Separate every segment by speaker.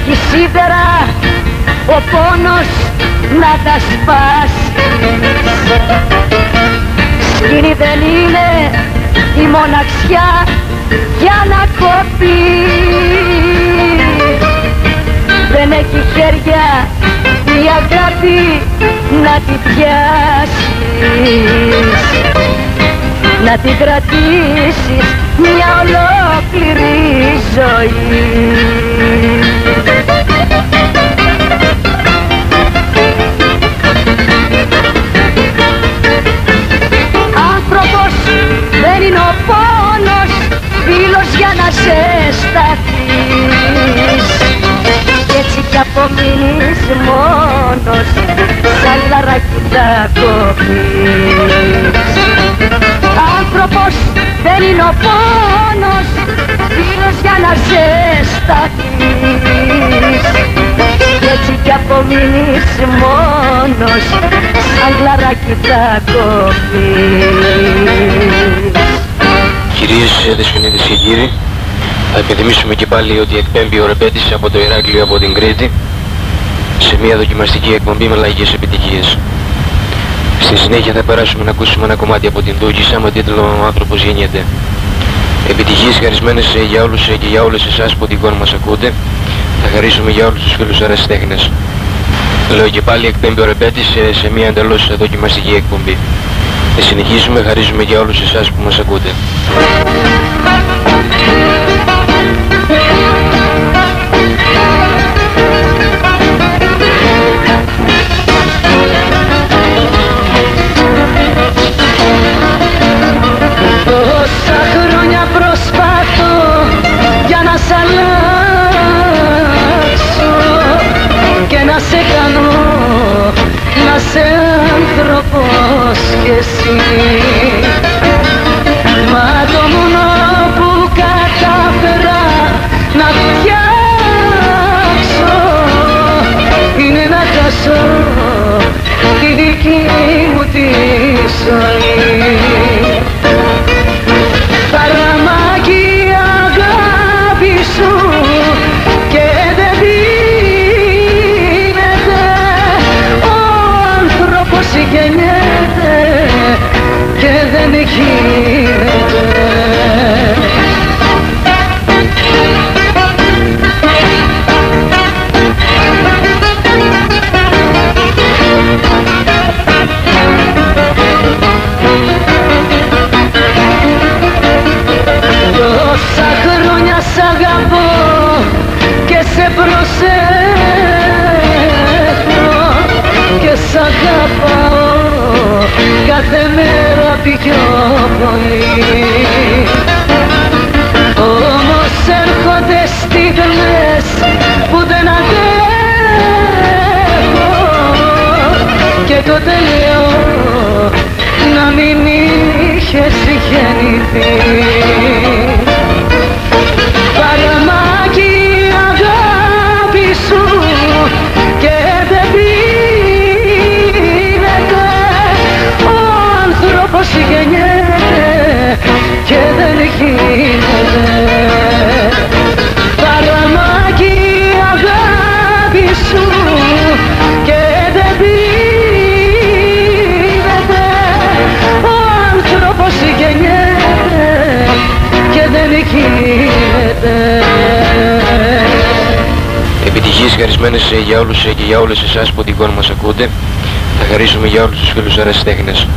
Speaker 1: έχει σίδερα ο πόνος να τα σπάσει. Σκηνή δεν είναι η μοναξιά για να κοπεί. Δεν έχει χέρια η αγάπη να την πιάσεις, να την κρατήσεις μια ολόκληρη ζωή. Άνθρωπος δεν είναι ο πόνος, φίλος για να σε σταθείς. Κι έτσι κι απομείνεις μόνος, σαν λαράκι θα κοπείς. Άνθρωπος δεν είναι ο πόνος, φίλος για να σε σταθείς. Κι έτσι κι απομείνεις μόνος, σαν λαράκι θα κοπείς.
Speaker 2: Κυρίες, δεσποινίδες και κύριοι, θα υπενθυμίσουμε και πάλι ότι εκπέμπει ο Ρεπέτης από το Ηράκλειο από την Κρήτη σε μια δοκιμαστική εκπομπή με λαϊκές επιτυχίες. Στη συνέχεια θα περάσουμε να ακούσουμε ένα κομμάτι από την Δούκισσα με τίτλο «Ο άνθρωπος γεννιέται». Επιτυχίες χαρισμένες για όλους και για όλες εσάς που τυχόν μας ακούτε. Θα χαρίσουμε για όλους τους φίλους ερασιτέχνες. Λέω και πάλι εκπέμπει ο Ρεπέτης σε μια εντελώς δοκιμαστική εκπομπή. Συνεχίζουμε, χαρίζουμε για όλους εσάς που μας ακούτε.
Speaker 1: Τόσα χρόνια προσπάθω για να σ' αλλάξω και να σε κάνω να σε άνθρωπος κι εσύ. Μα το μόνο που κατάφερα να φτιάξω είναι να χάσω τη δική μου τη ζωή. Παραμάκι αγάπη σου και δεν δίνεται. Ο άνθρωπος γεννιέται και δεν γίνεται. Τόσα χρόνια σ' αγαπώ και σε προσέχω και σ' αγαπάω κάθε μέρα πιο πολύ. Όμως έρχονται στιγμές που δεν αντέχω και τότε λέω να μην είχες γεννηθεί. Παραμάκι αγάπη σου και δεν πίνεται. Ο άνθρωπος γεννιέται και δεν γίνεται. Παραμάκι αγάπη σου και δεν πίνεται. Ο άνθρωπος γεννιέται και δεν γίνεται.
Speaker 2: Επιτυχίες χαρισμένες για όλους και για όλες εσάς που τυχόν μας ακούτε. Θα χαρίσουμε για όλους τους φίλους ερασιτέχνες.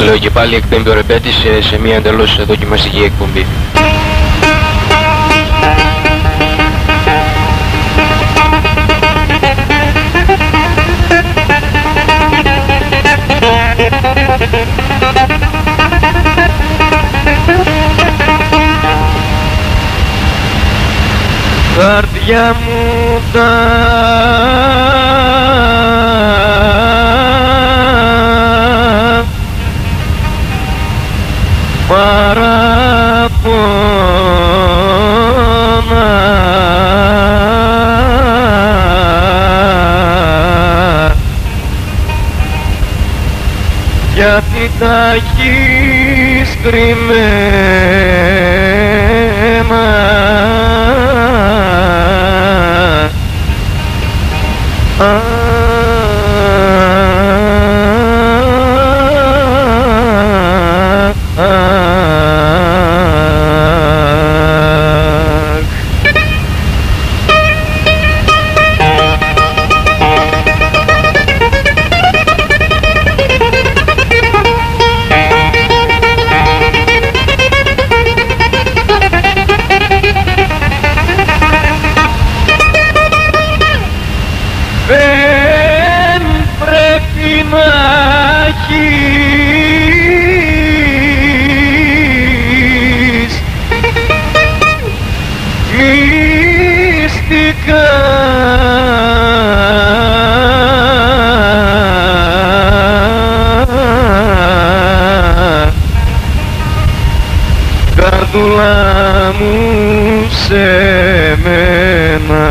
Speaker 2: Λέω και πάλι εκπέμπει ο Ρεπέτης σε μια εντελώς δοκιμαστική εκπομπή.
Speaker 3: Καρδιά μου τα παράπονα γιατί τα έχεις κρυμμένα σε μένα.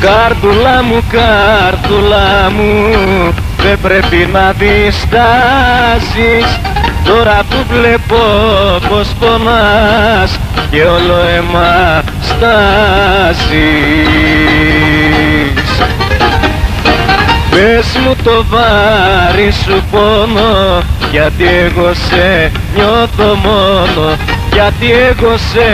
Speaker 3: Κάρτουλα μου, κάρτουλα μου, δεν πρέπει να διστάσεις. Τώρα που βλέπω πως πονάς και όλο αίμα στάσεις. Πες μου το βάρη σου πόνο, γιατί εγώ σε νιώθω μόνο, γιατί εγώ σε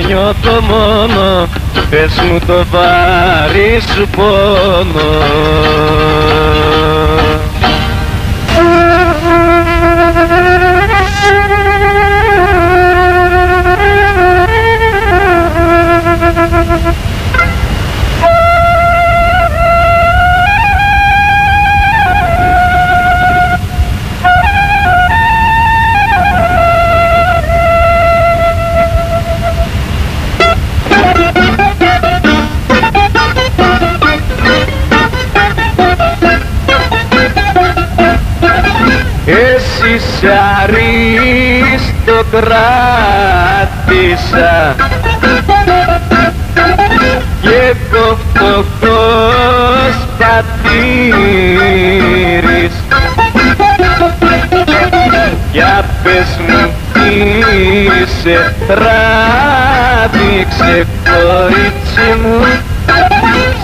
Speaker 3: νιώθω μόνο. Πες μου το βάρη σου πόνο. Εσύ σ' αριστοκράτησα και εγώ φτωχός πατήρης. Για πες μου τι σε τράβηξε κορίτσι μου,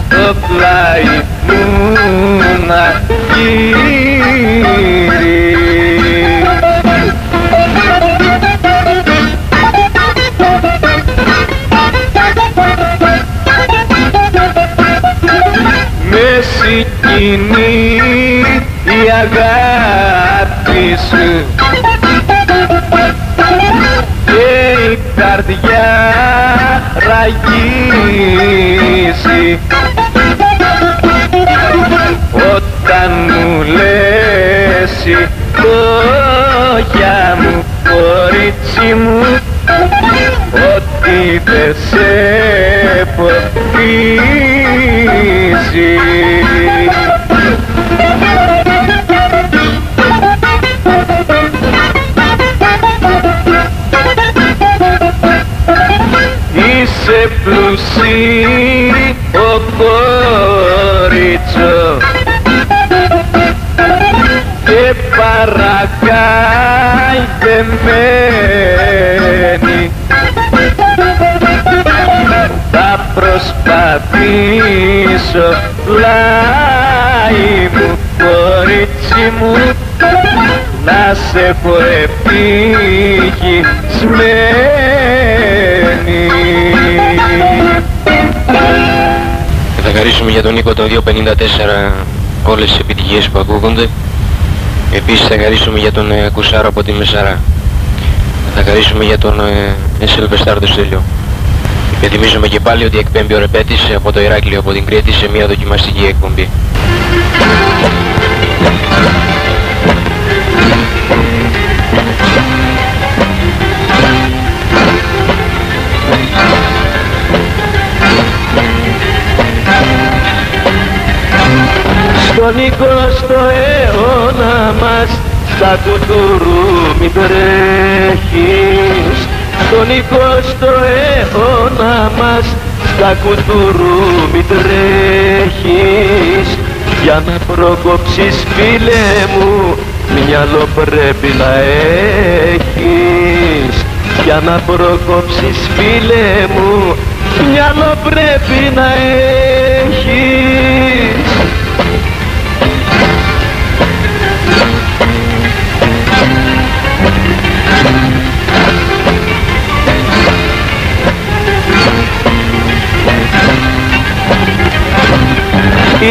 Speaker 3: στο πλάι μου να γύρεις. Με συγκινεί η αγάπη σου και η καρδιά ραγίζει όταν μου λες λόγια μου, κορίτσι μου, ότι δεν σε φοβίζει. Είσαι πλουσίο κορίτσο και παρακαηδεμένη. Θα προσπαθήσω πλάι μου, κορίτσι μου, να σε έχω ευτυχισμένη.
Speaker 2: Θα χαρίσουμε για τον Νίκο τον 254 όλες τις επιτυχίες που ακούγονται. Επίσης θα χαρίσουμε για τον Κουσάρο από τη Μεσαρά. Θα χαρίσουμε για τον Σιλβεστάρ το Στέλιο. Υπενθυμίζουμε και πάλι ότι εκπέμπει ο Ρεπέτης από το Ηράκλειο από την Κρήτη σε μια δοκιμαστική εκπομπή.
Speaker 3: Στον 20ο αιώνα μας στα κουτουρού μην τρέχεις. Στον 20ο αιώνα μας στα κουτουρού μην τρέχεις. Για να προκόψεις, φίλε μου, μυαλό πρέπει να έχεις. Για να προκόψεις, φίλε μου, μυαλό πρέπει να έχεις.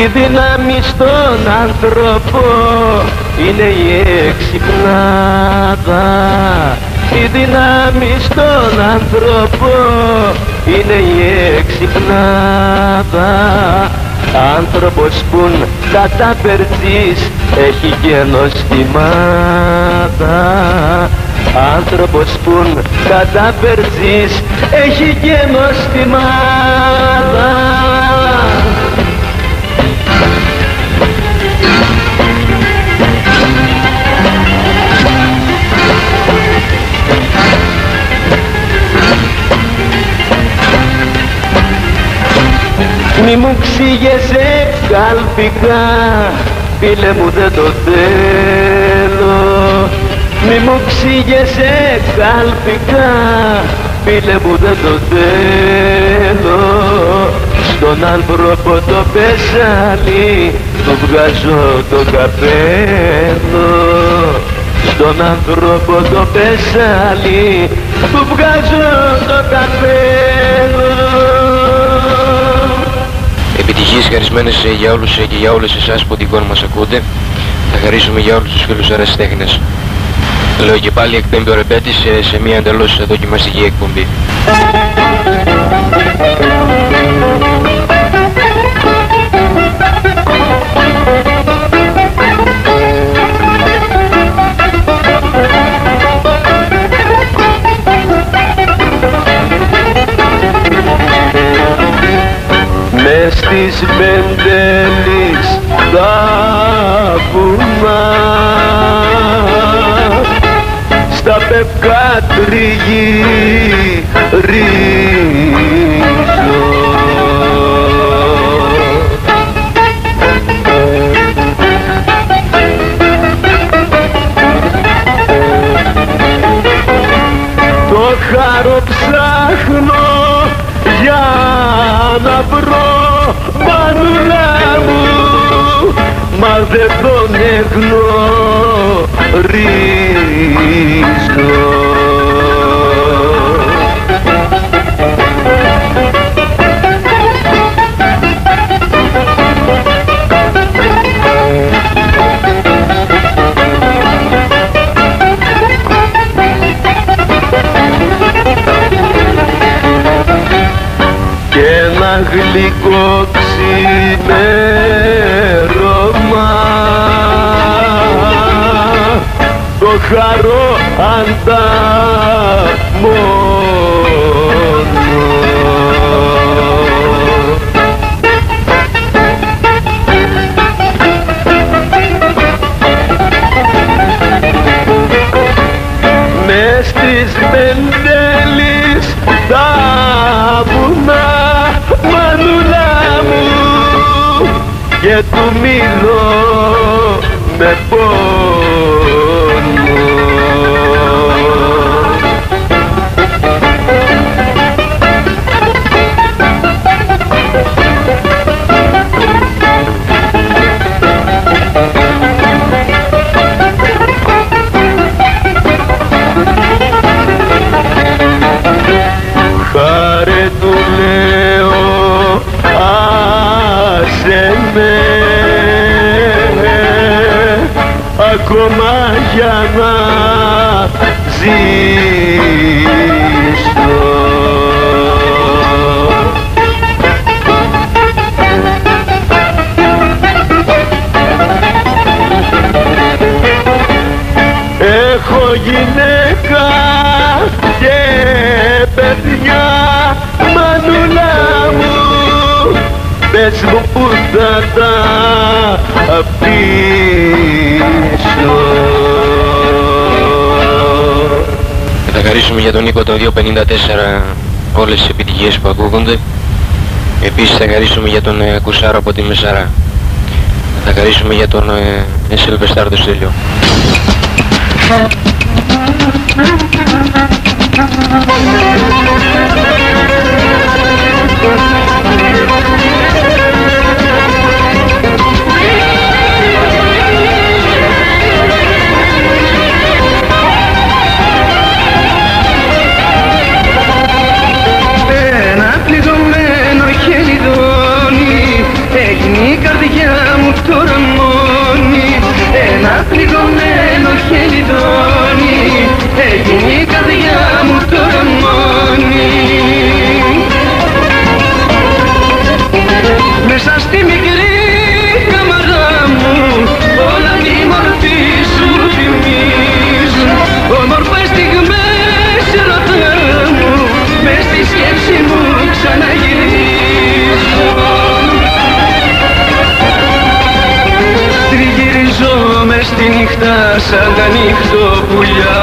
Speaker 3: Η δύναμη στον άνθρωπο είναι η εξυπνάδα. Η δύναμη στον άνθρωπο είναι η εξυπνάδα. Άνθρωπος πουν κατά περτσής έχει και νοστιμάδα. Άνθρωπος πουν κατά περτσής έχει και νοστιμάδα. Μη μου ξύγεσαι καλπικά, φίλε μου δεν το θέλω. Μη μου ξύγεσαι καλπικά, φίλε μου δεν το θέλω. Στον άνθρωπο το πεσάλι του βγάζω το καπέλο. Στον άνθρωπο το πεσάλι του βγάζω το καπέλο.
Speaker 2: Επιτυχίες χαρισμένες για όλους και για όλες εσάς που τυχόν μας ακούτε. Θα χαρίσουμε για όλους τους φίλους ερασιτέχνες. Λέω και πάλι, εκπέμπει ο Ρεμπέτης σε μια εντελώς δοκιμαστική εκπομπή.
Speaker 3: Μες στις Μπεντέλης τα βουνά, στα πευκά τριγυρίζω. Το χαρό ψάχνω για να βρω μανούλα μου, μα δεν τον εγνωρίζω. Και ένα γλυκό ξημέρωμα το χαρώ ανταμώνω. Μες στις Μπεντέλης τα βουνά, μανούλα μου, και του μιλώ με πόνο. Χάρε του λέω, άσε με ακόμα για να ζήσω. Έχω γυναίκα και παιδιά, μανούλα μου, πες μου που θα τα αφήσω.
Speaker 2: Θα χαρίσουμε για τον Νίκο το 254 όλες τις επιτυχίες που ακούγονται. Επίσης θα χαρίσουμε για τον Κουσάρο από τη Μεσαρά. Θα χαρίσουμε για τον Σιλβεστάρ Στέλιο.
Speaker 3: Ένα πληγωμένο χελιδόνι έγινε η καρδιά μου τώρα μόνη. Ένα πληγωμένο χελιδόνι έγινε η καρδιά μου τώρα μόνη. νύχτα σαν τα νυχτοπουλιά,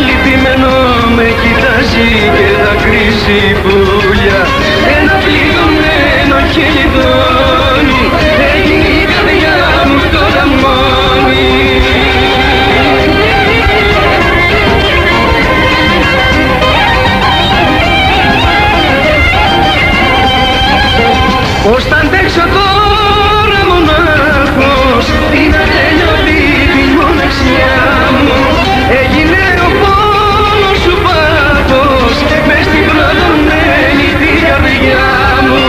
Speaker 3: λυπημένο με κοιτάζει και τα κρίζει πουλιά. Ένα πληγωμένο χελιδόνι, έγινε η καρδιά μου τώρα μόνη. Πώς θα αντέξω τώρα μονάχος, την ατέλειωτη την μοναξιά μου. Έγινε ο πόνος σου πάθος, μες στην προδομένη την καρδιά μου.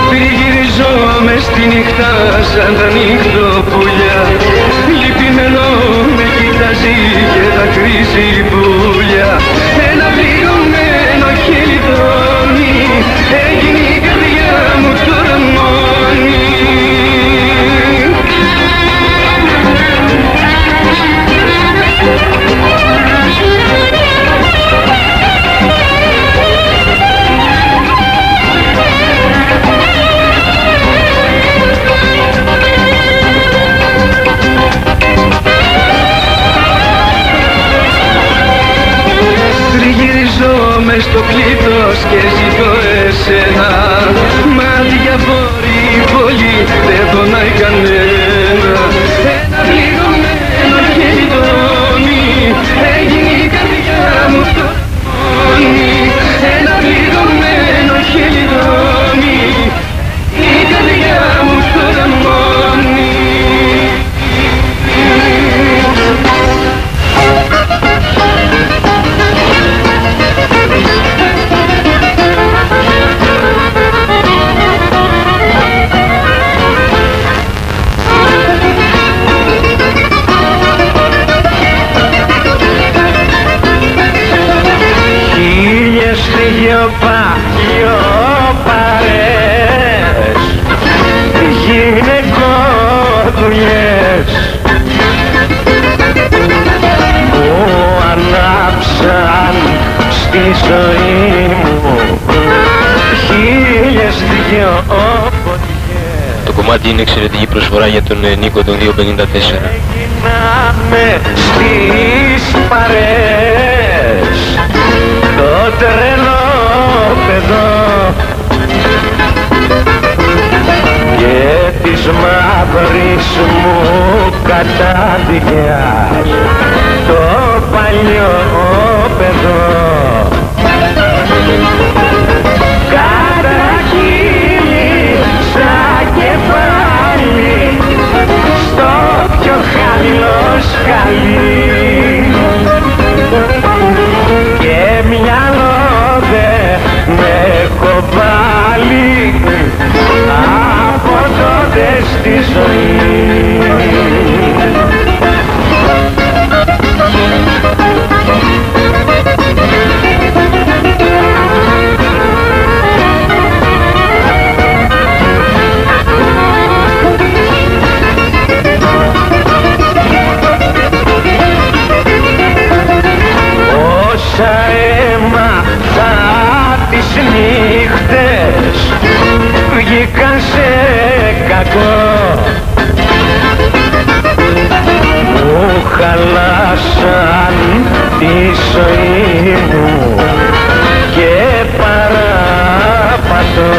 Speaker 3: Τριγυρίζω μες στη νύχτα σαν τα νυχτοπουλιά, λυπημένο με κοιτάζει και τα κρίζει πουλιά. Ένα πληγωμένο χελιδόνι, έγινε η καρδιά μου τώρα μόνη. Τριγυρίζω μες στο πλήθος και ζητώ εσένα, μα διαφορεί πολύ, δεν πονάει κανένα. Ένα πληγωμένο χελιδόνι, έγινε η καρδιά μου τώρα μόνη. Ένα πληγωμένο χελιδόνι, η καρδιά μου τώρα μόνη. Δυο παρές γυναικοδουλειές που ανάψαν στη ζωή μου χίλιες δυο φωτιές.
Speaker 2: Το κομμάτι είναι εξαιρετική προσφορά για τον Νίκο τον 254.
Speaker 3: Έγιναμε στις παρές το τρελό παιδό και της μαύρης μου κατάδικιας το παλιό παιδό. Κατρακύλησα κεφάλι στο πιο χαμηλό σκαλί και μυαλό με έχω βάλει από τότε στη ζωή. Όσα έμαθα τις νύχτες βγήκαν σε κακό, μου χαλάσαν τη ζωή μου και παραπατώ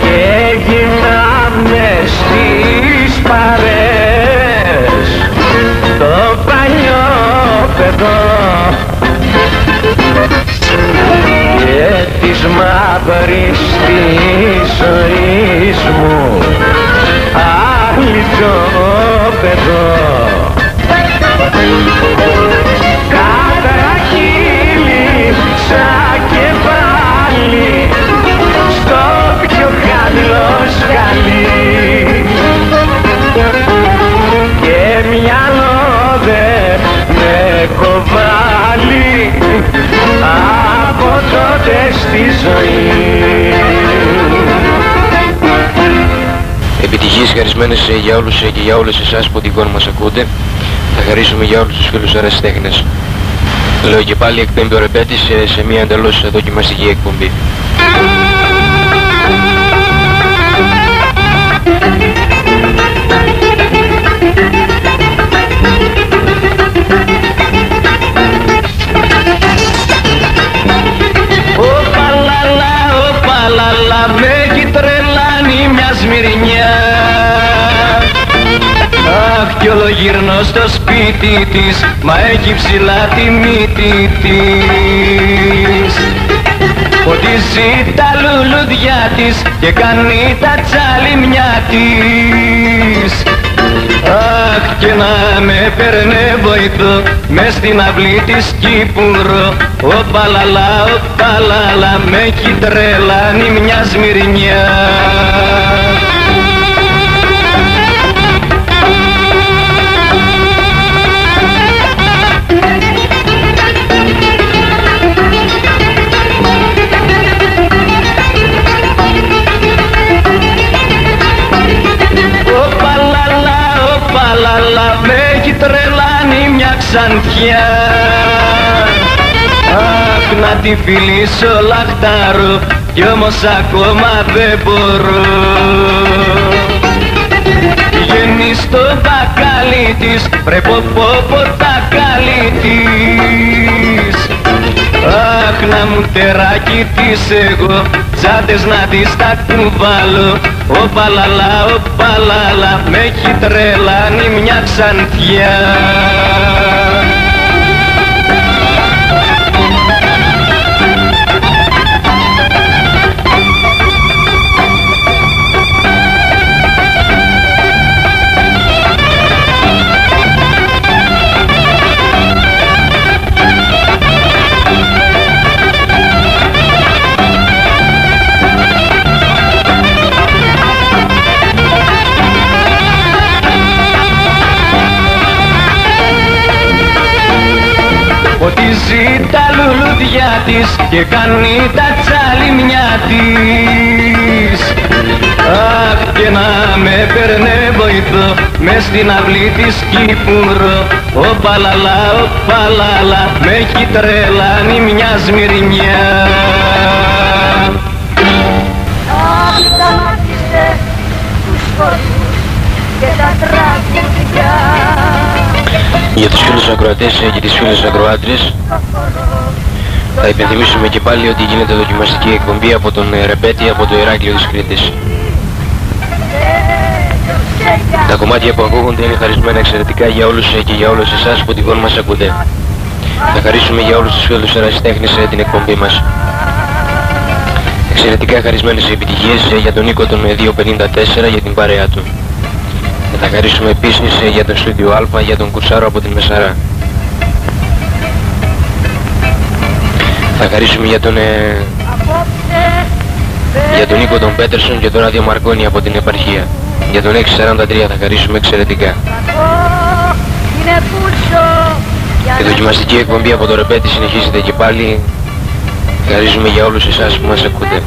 Speaker 3: και έγιναμε στις παρές το παλιό παιδό και της μαύρης της ζωής μου αληθό παιδό. Κατρακύλησα κεφάλι στο πιο χαμηλό σκαλί και μυαλό δεν με έχω βάλει από τότε στη ζωή.
Speaker 2: Επιτυχίες χαρισμένες για όλους και για όλες εσάς που τυχόν μας ακούτε. Θα χαρίσουμε για όλους τους φίλους ερασιτέχνες. Λέω και πάλι, εκπέμπει ο Ρεμπέτης σε μια εντελώς δοκιμαστική εκπομπή.
Speaker 3: κι όλο γυρνώ στο σπίτι της, μα έχει ψηλά τη μύτη της. Ποτίζει τα λουλουδιά της και κάνει τα τσαλιμιά της. Αχ, και να με παίρνε βοηθό μες στην αυλή της Κύπουρο. Οπαλαλα, με έχει τρελάνει μια σμυρνιά. Με έχει τρελάνει μια ξανθιά. Αχ, να τη φιλήσω λαχτάρω κι όμως ακόμα δεν μπορώ. Πηγαίνει στο μπακάλι της, πρέπει πω τα καλή της. Αχ, να μου τεράκι της εγώ, τσάντες να της τα κουβάλω. Οπαλαλα, με έχει τρελάνει μια ξανθιά. Ποτίζει τα λουλουδιά της και κάνει τα τσαλιμιά της. Αχ, και να με παίρνε βοηθό μες στην αυλή της Κύπουρο. Οπαλαλα, με έχει τρελάνει μια σμυρνιά.
Speaker 1: Αχ, σταμάτησε τους χορούς και τα τραγουδιά.
Speaker 2: Για τους φίλους ακροατές και τις φίλες ακροάτρες θα υπενθυμίσουμε και πάλι ότι γίνεται δοκιμαστική εκπομπή από τον Ρεμπέτη από το Ηράκλειο της Κρήτης. Τα κομμάτια που ακούγονται είναι χαρισμένα εξαιρετικά για όλους και για όλους εσάς που τυχόν μας ακούτε. Θα χαρίσουμε για όλους τους φίλους ερασιτέχνης την εκπομπή μας. Εξαιρετικά χαρισμένες επιτυχίες για τον Νίκο τον 254 για την παρέα του. Θα χαρίσουμε επίσης για τον Στούντιο Α, για τον Κουρσάρο από την Μεσαρά. Θα χαρίσουμε για τον Νίκο τον Πέτερσον και τον Ράδιο Μαρκόνη από την επαρχία. Για τον 643 θα χαρίσουμε εξαιρετικά. Η δοκιμαστική εκπομπή από το Ρεμπέτη συνεχίζεται και πάλι. Χαρίζουμε για όλους εσάς που μας ακούτε.